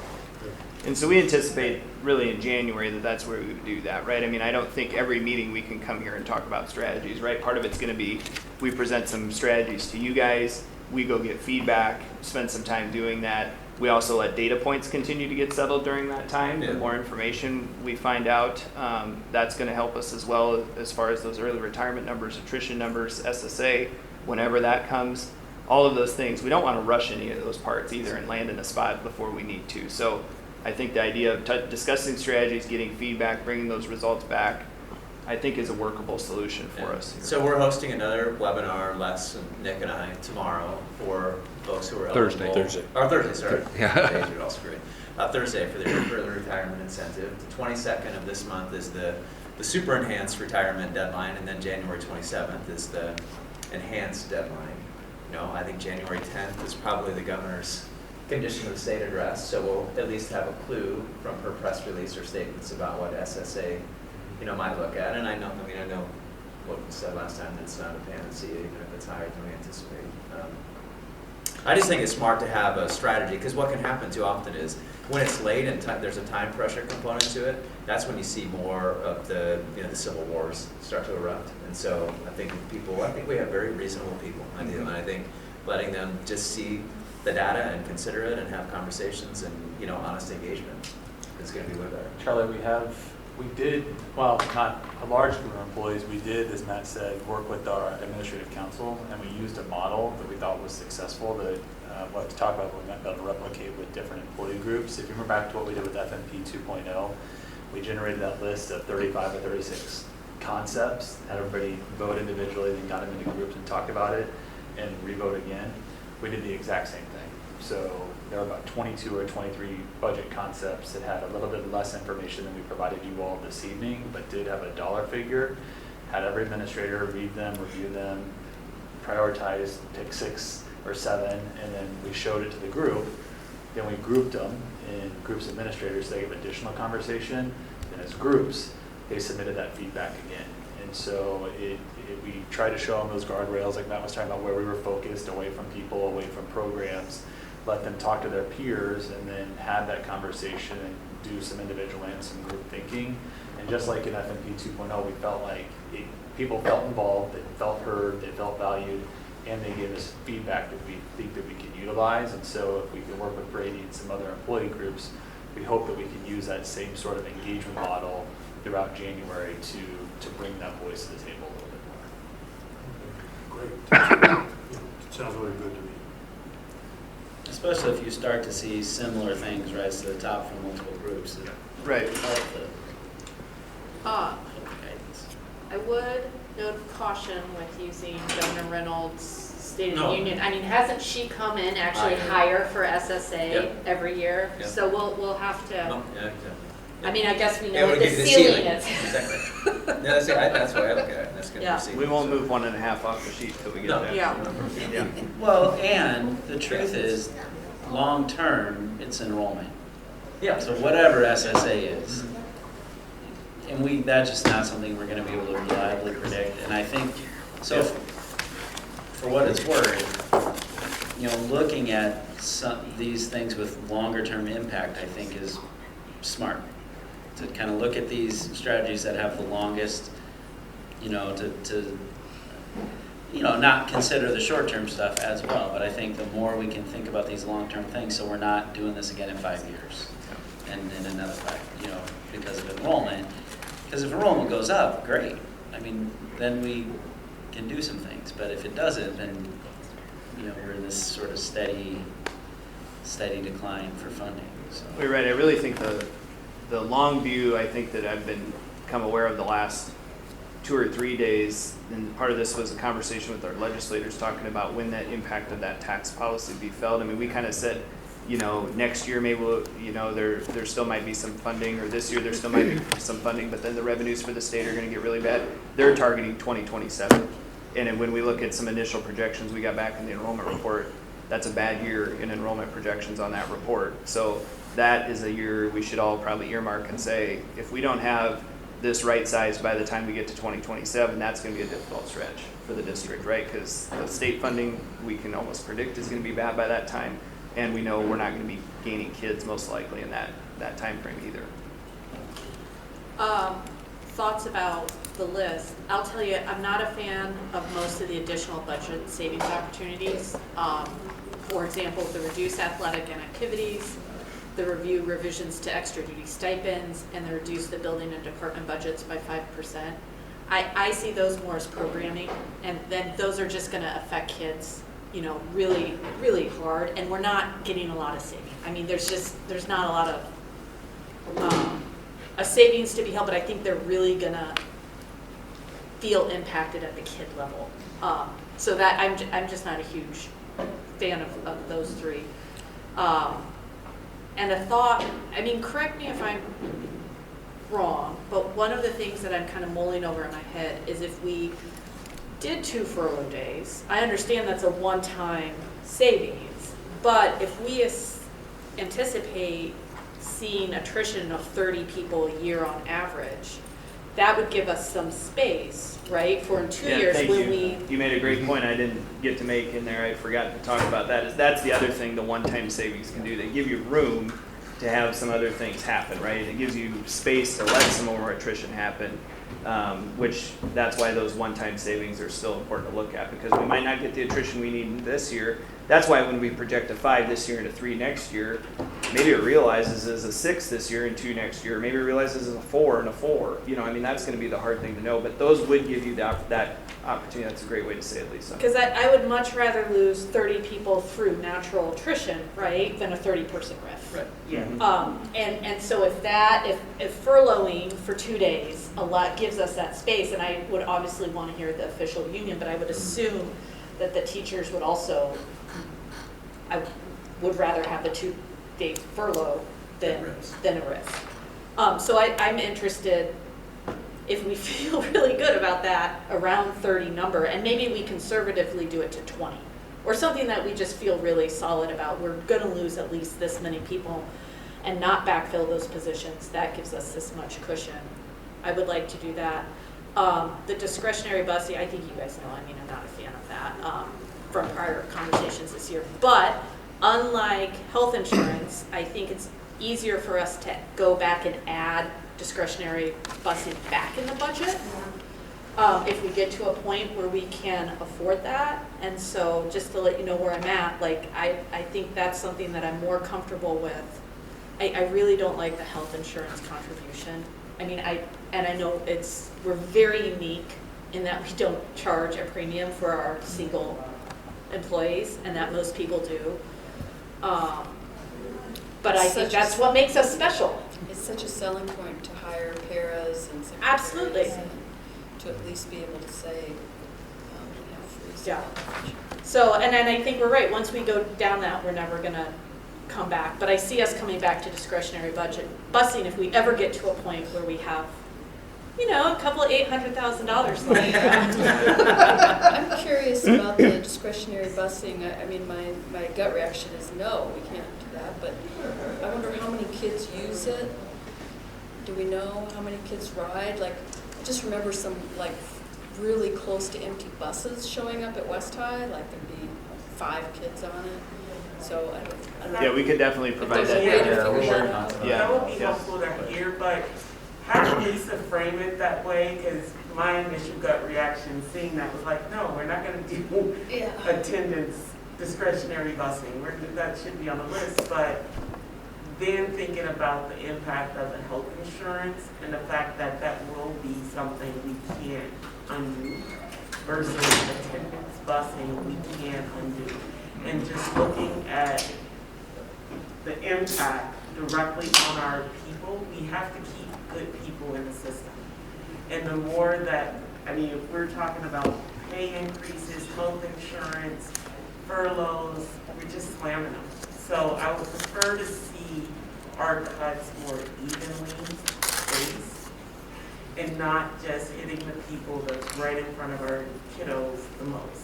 And so we anticipate really in January that's where we would do that, right? I mean, I don't think every meeting we can come here and talk about strategies, right? Part of it's going to be we present some strategies to you guys, we go get feedback, spend some time doing that. We also let data points continue to get settled during that time. Yeah. The more information we find out, that's going to help us as well as far as those early retirement numbers, attrition numbers, SSA, whenever that comes. All of those things. We don't want to rush any of those parts either and land in a spot before we need to. So I think the idea of discussing strategies, getting feedback, bringing those results back, I think is a workable solution for us here. So we're hosting another webinar, Les and Nick and I, tomorrow for folks who are eligible. Thursday. Or Thursday, sorry. Yeah. Days are also great. Thursday for the retirement incentive. The 22nd of this month is the super enhanced retirement deadline, and then January 27th is the enhanced deadline. You know, I think January 10th is probably the governor's condition of the state address, so we'll at least have a clue from her press release or statements about what SSA, you know, might look at. And I know what was said last time, that it's not a panacea, even if it's higher than we anticipate. I just think it's smart to have a strategy, because what can happen too often is when it's late and there's a time pressure component to it, that's when you see more of the civil wars start to erupt. And so I think we have very reasonable people, I do, and I think letting them just see the data and consider it and have conversations and, you know, honest engagement is going to be way better. Charlie, we did, well, not a large group of employees, we did, as Matt said, work with our administrative council, and we used a model that we thought was successful that we'll have to talk about what we meant by to replicate with different employee groups. If you remember back to what we did with FMP 2.0, we generated that list of 35 or 36 concepts, had everybody vote individually, then got them into groups and talked about it, and re-vote again. We did the exact same thing. So there were about 22 or 23 budget concepts that had a little bit less information than we provided you all this evening, but did have a dollar figure. Had every administrator read them, review them, prioritize, pick 6 or 7, and then we showed it to the group. Then we grouped them in groups of administrators. They gave additional conversation, and as groups, they submitted that feedback again. And so we tried to show them those guardrails, like Matt was talking about, where we were focused, away from people, away from programs, let them talk to their peers, and then have that conversation and do some individual and some group thinking. And just like in FMP 2.0, we felt like people felt involved, they felt heard, they felt valued, and they gave us feedback that we think that we can utilize. And so if we can work with Brady and some other employee groups, we hope that we can use that same sort of engagement model throughout January to bring that voice to the table a little bit more. Great. Sounds really good to me. Especially if you start to see similar things rise to the top from multiple groups. Right. Guidance. I would note caution with using Governor Reynolds' State of No. the Union. I mean, hasn't she come in actually higher for SSA Yep. every year? Yep. So we'll have to, Oh, yeah, exactly. I mean, I guess we Yeah, know we'll what the give you ceiling is. Exactly. Yeah, that's why I look at it. That's going to Yeah. be seen. We won't move 1.5 off the sheet till we get No. there. Yeah. Yeah. Well, and the truth is, long-term, it's enrollment. Yeah. So whatever SSA is, and that's just not something we're gonna be able to reliably predict. And I think, so for what it's worth, you know, looking at these things with longer-term impact, I think is smart. To kind of look at these strategies that have the longest, you know, to you know, not consider the short-term stuff as well. But I think the more we can think about these long-term things, so we're not doing this again in 5 years and in another 5, you know, because of enrollment. Because if enrollment goes up, great. I mean, then we can do some things. But if it doesn't, then, you know, we're in this sort of steady decline for funding. So. You're right. I really think the long view, I think that I've become aware of the last 2 or 3 days, and part of this was a conversation with our legislators talking about when that impact of that tax policy be felt. I mean, we kind of said, you know, next year maybe we'll, you know, there still might be some funding, or this year there still might be some funding, but then the revenues for the state are going to get really bad. They're targeting 2027. And when we look at some initial projections we got back in the enrollment report, that's a bad year in enrollment projections on that report. So that is a year we should all probably earmark and say, if we don't have this right size by the time we get to 2027, that's going to be a difficult stretch for the district, right? Because the state funding we can almost predict is going to be bad by that time, and we know we're not going to be gaining kids most likely in that time frame either. Thoughts about the list. I'll tell you, I'm not a fan of most of the additional budget savings opportunities. For example, the reduced athletic and activities, the review revisions to extra duty stipends, and the reduce the building and department budgets by 5%. I see those more as programming, and then those are just gonna affect kids, you know, really, really hard, and we're not getting a lot of saving. I mean, there's not a lot of a savings to be held, but I think they're really gonna feel impacted at the kid level. So that I'm just not a huge fan of those three. And a thought, I mean, correct me if I'm wrong, but one of the things that I'm kind of mulling over in my head is if we did 2 furlough days, I understand that's a one-time savings, but if we anticipate seeing attrition of 30 people a year on average, that would give us some space, right, for in 2 years thank when you. You made a great point I didn't get to make in there. I forgot to talk about that. That's the other thing the one-time savings can do. They give you room to have some other things happen, right? It gives you space to let some more attrition happen, which that's why those one-time savings are still important to look at, because we might not get the attrition we need this year. That's why when we project a 5 this year and a 3 next year, maybe it realizes as a 6 this year and 2 next year. Maybe it realizes as a 4 and a 4. You know, I mean, that's going to be the hard thing to know. But those would give you that opportunity. That's a great way to say it, Lisa. Because I would much rather lose 30 people through natural attrition, right, than a 30-person RIF. Right. Yeah. And so if furloughing for 2 days gives us that space, and I would obviously want to hear the official union, but I would assume that the teachers would also, I would rather have the 2-day furlough than a RIF. So I'm interested if we feel really good about that around 30 number, and maybe we conservatively do it to 20, or something that we just feel really solid about. We're going to lose at least this many people and not backfill those positions. That gives us this much cushion. I would like to do that. The discretionary busing, I think you guys know, I mean, I'm not a fan of that from prior conversations this year. But unlike health insurance, I think it's easier for us to go back and add discretionary busing back in the budget if we get to a point where we can afford that. And so just to let you know where I'm at, like I think that's something that I'm more comfortable with. I really don't like the health insurance contribution. I mean, I know we're very unique in that we don't charge a premium for our single employees, and that most people do. But I think that's what makes us special. It's such a selling point to hire paras and secretaries. Absolutely. And to at least be able to say, we have free Yeah. stuff. So, and then I think we're right. Once we go down that, we're never going to come back. But I see us coming back to discretionary busing if we ever get to a point where we have, a couple of $800,000 lying around. I'm curious about the discretionary busing. I mean, my gut reaction is no, we can't do that. But I wonder how many kids use it. Do we know how many kids ride? Like, I just remember some really close to empty buses showing up at West High. Like there'd be 5 kids on it. So I don't know. Yeah, we could definitely provide If there's that. a way to data. figure that out. Yeah. That would be helpful to hear, but have Lisa frame it that way, because my initial gut reaction seeing that was like, no, we're not going to do attendance discretionary busing. That should be on the list, but then thinking about the impact of the health insurance and the fact that that will be something we can't undo versus attendance busing we can undo. And just looking at the impact directly on our people, we have to keep good people in the system. And the more that, if we're talking about pay increases, health insurance, furloughs, we're just slamming them. So I would prefer to see our cuts more evenly spaced and not just hitting the people that's right in front of our kiddos the most.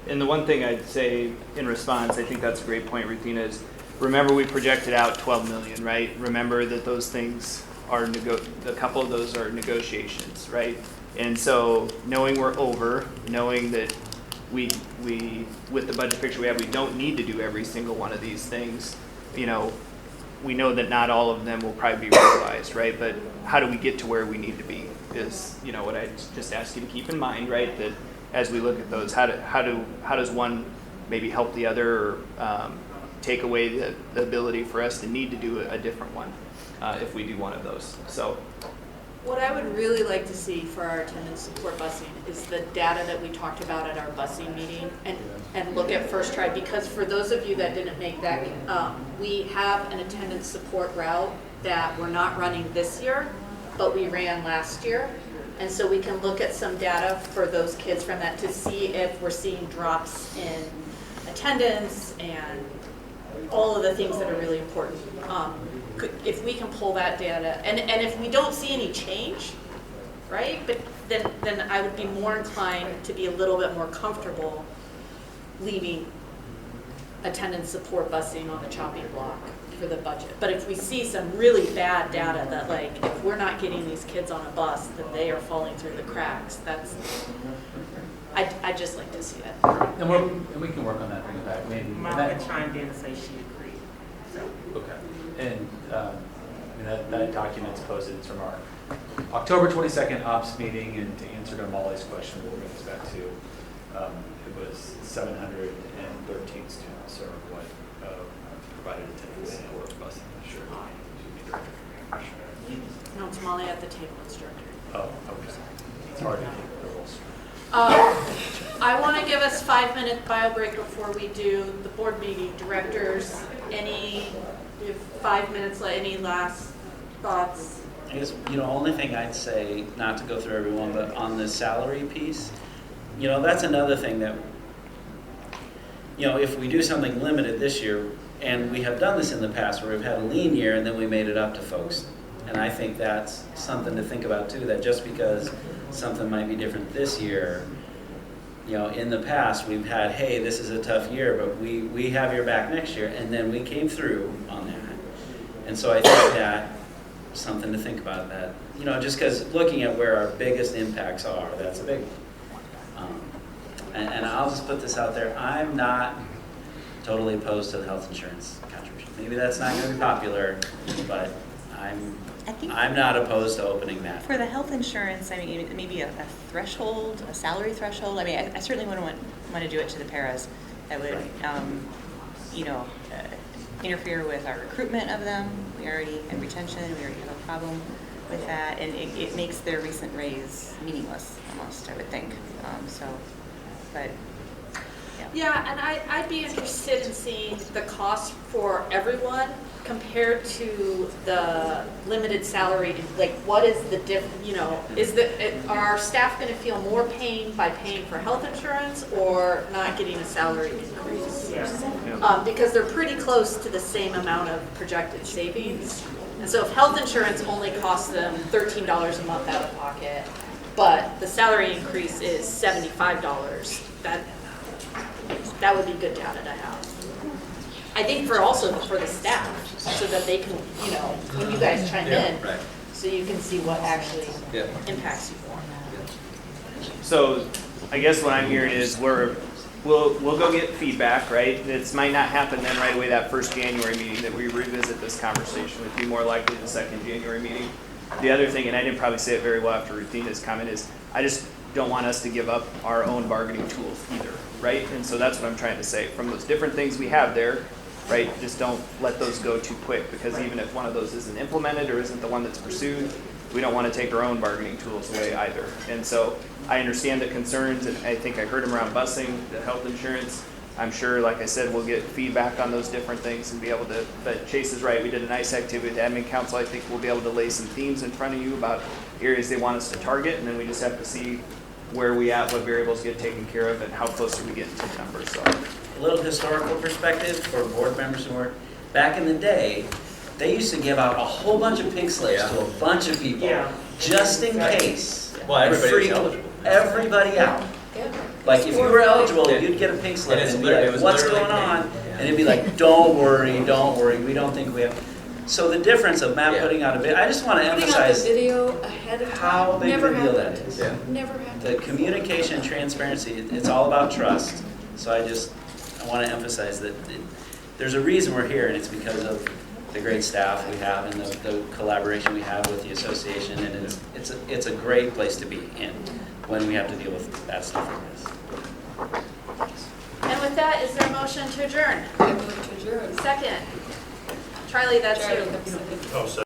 And the one thing I'd say in response, I think that's a great point, Ruthina, is remember we projected out 12 million, right? Remember that those things are, a couple of those are negotiations, right? And so knowing we're over, knowing that we with the budget picture we have, we don't need to do every single one of these things, you know, we know that not all of them will probably be realized, right? But how do we get to where we need to be is, you know, what I just ask you to keep in mind, right? That as we look at those, how does one maybe help the other, or take away the ability for us to need to do a different one if we do one of those. So What I would really like to see for our attendance support busing is the data that we talked about at our busing meeting and look at first try, because for those of you that didn't make that, we have an attendance support route that we're not running this year, but we ran last year. And so we can look at some data for those kids from that to see if we're seeing drops in attendance and all of the things that are really important. If we can pull that data, and if we don't see any change, right, but then I would be more inclined to be a little bit more comfortable leaving attendance support busing on the chopping block for the budget. But if we see some really bad data that, like, if we're not getting these kids on a bus, that they are falling through the cracks, I'd just like to see that. And we can work on that, bring it back. I mean, Mama chimed in and say she agreed, so. okay. And that document's posted. It's from our October 22nd ops meeting, and to answer to Molly's question, we'll bring this back to, it was 713 students are what provided attendance for busing. Sure. No, it's Molly at the table instructor. Oh, okay. It's hard to take the rules. I want to give us 5-minute bio break before we do the board meeting. Directors, we have 5 minutes, any last thoughts? I guess, only thing I'd say, not to go through everyone, but on the salary piece, that's another thing that, if we do something limited this year, and we have done this in the past where we've had a lean year and then we made it up to folks. And I think that's something to think about too, that just because something might be different this year, in the past we've had, hey, this is a tough year, but we have your back next year, and then we came through on that. And so I think that something to think about, that, just because looking at where our biggest impacts are, that's a big one. And I'll just put this out there, I'm not totally opposed to the health insurance contribution. Maybe that's not going to be popular, but I'm not opposed to opening that. For the health insurance, I mean, maybe a threshold, a salary threshold. I mean, I certainly wouldn't want to do it to the paras. That would, interfere with our recruitment of them. We already, and retention, we already have a problem with that. And it makes their recent raise meaningless, almost, I would think. But... Yeah, and I'd be interested in seeing the cost for everyone compared to the limited salary. Like, what is the are our staff going to feel more pain by paying for health insurance or not getting a salary increase? Yeah. Because they're pretty close to the same amount of projected savings. And so if health insurance only costs them $13 a month out of pocket, but the salary increase is $75, that would be good data to have. I think for the staff, so that they can, when you guys chime in, right. so you can see what actually impacts you more. So I guess what I'm hearing is we'll go get feedback, right? This might not happen then right away, that first January meeting, that we revisit this conversation. It'd be more likely the second January meeting. The other thing, and I didn't probably say it very well after Ruthina's comment, is I just don't want us to give up our own bargaining tools either, right? And so that's what I'm trying to say. From those different things we have there, right, just don't let those go too quick, because even if one of those isn't implemented or isn't the one that's pursued, we don't want to take our own bargaining tools away either. And so I understand the concerns, and I think I heard them around busing, the health insurance. I'm sure, like I said, we'll get feedback on those different things and be able to, but Chase is right, we did a nice activity with the admin council. I think we'll be able to lay some themes in front of you about areas they want us to target, and then we just have to see where we at, what variables get taken care of, and how close are we getting to the numbers. So A little historical perspective for board members who weren't, back in the day, they used to give out a whole bunch of pink slips to a bunch of people, just in case. Well, everybody was Freak eligible. everybody out. Like, if you were eligible, you'd get a pink slip And it's and be literally- it like, was what's literally going on? pink, yeah. And it'd be like, don't worry, we don't think we have. So the difference of Matt Yeah. putting out a video, I just want to Putting out the emphasize video ahead of time. how big never of a deal that happened. is. Yeah. Never happened. The communication, transparency, it's all about trust. So I want to emphasize that there's a reason we're here, and it's because of the great staff we have and the collaboration we have with the association, and it's a great place to be in when we have to deal with bad stuff like this. And with that, is there a motion to adjourn? I move to adjourn. Second. Charlie, that's Charlie, you. that's it. Oh, so